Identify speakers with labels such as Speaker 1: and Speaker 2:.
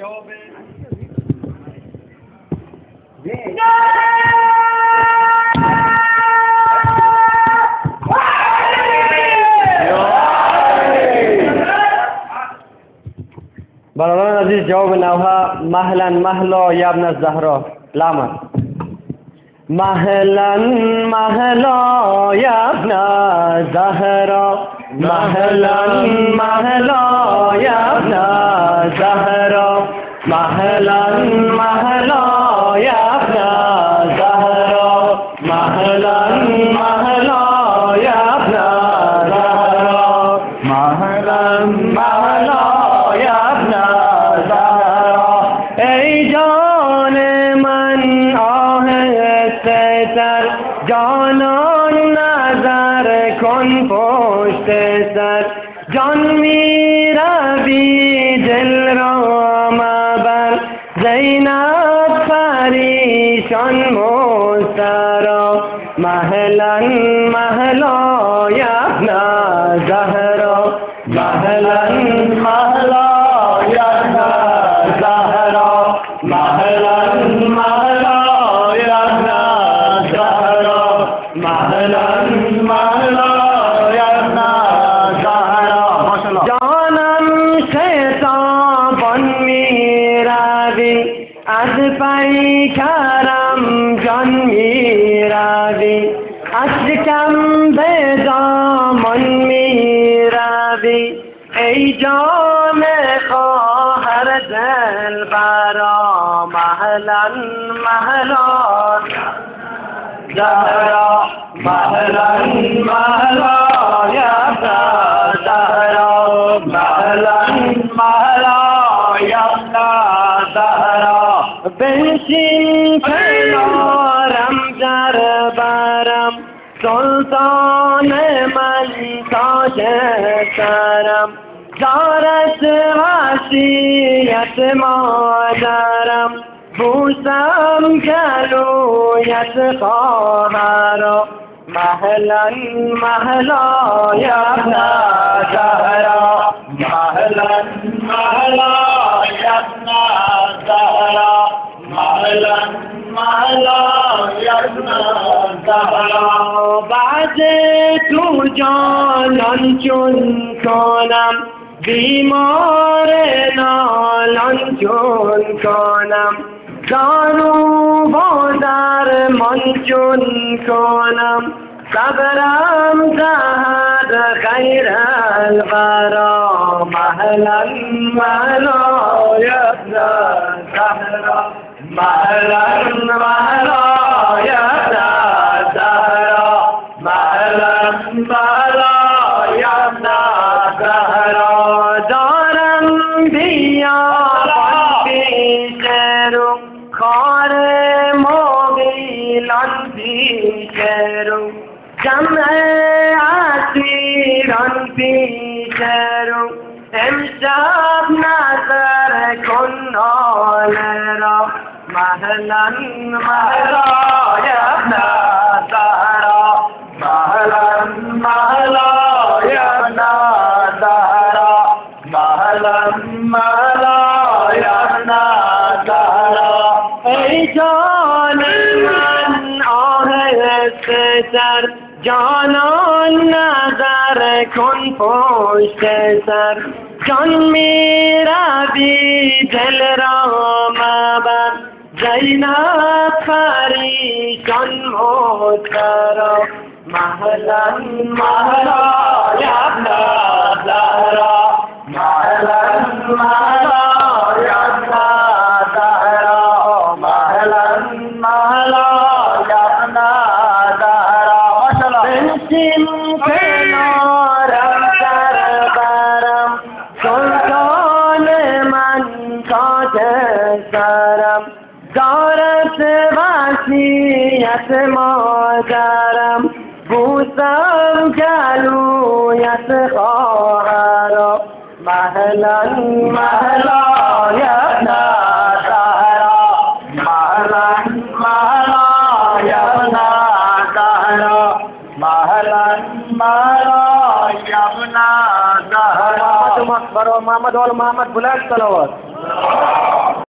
Speaker 1: جواب
Speaker 2: برادران عزیز، جواب نوها مهلا مهلا یا ابن الزهرا. لامد مهلا مهلا یا ابن الزهرا، مهلا مهلا یا ابن الزهرا، مهلا مهلا یا ابن الزهرا، مهلا مهلا یا ابن الزهرا، مهلا مهلا یا ابن الزهرا. ای جان من آهسته تر، جانان نظر کن پشت سر، جان می روی دل را مبر، زینب پریشان مسترا، مهلا مهلا یا ابن الزهرا، مهلا مهلا یا ابن الزهرا، مهلا مهلا یا ابن الزهرا، مهلا مهلا یا ابن الزهرا. جانم شتابان می روی، از پیکرم جان می روی، از شکم به دامان می روی، ای جان خواهر دلبرا، مهلا مهلا زهرا، مهلا مهلا یا ابن الزهرا، مهلا مهلا یا ابن الزهرا. بنشین کنارم در برم، سلطان من تاج سرم، دارد وصیت مادرم، بوسم گلویت خواهرا، مهلا مهلا یا ابن الزهرا، مهلا مهلا یا ابن الزهرا، مهلا مهلا یا ابن الزهرا. بعد تو جانان چون کنم، بیمار نالان چون کنم، دارو با درمان چون کنم، صبرم دهد خیر الورا، مهلا مهلا یا ابن الزهرا، مهلا مهلا یا ابن الزهرا، مهلا مهلا یا ابن الزهرا. دارم بیابان پیش رو، خار مویلان پیش رو، جمع اسیران پیش رو، امشب نظر کن ناله را، مهلا مهلا یا ابن الزهرا، مهلا مهلا یا ابن الزهرا، مهلا مهلا یا ابن الزهرا. ای جان من آهسته تر، جانان نظر کن پشت سر، جان می روی دل را مبر، زینب پریشان مسترا، مهلا مهلا یا ابن الزهرا، مهلا مهلا یا ابن الزهرا، مهلا مهلا یا ابن الزهرا. بنشین کنارم در برم، سلطان من تاج سرم، دارد وصیت مادرم، بوسم گلویت خواهرا، مهلا مهلا یا ابن الزهرا، مهلا مهلا یا ابن الزهرا، مهلا مهلا یا ابن الزهرا. محمد وال محمد بلند صلوات.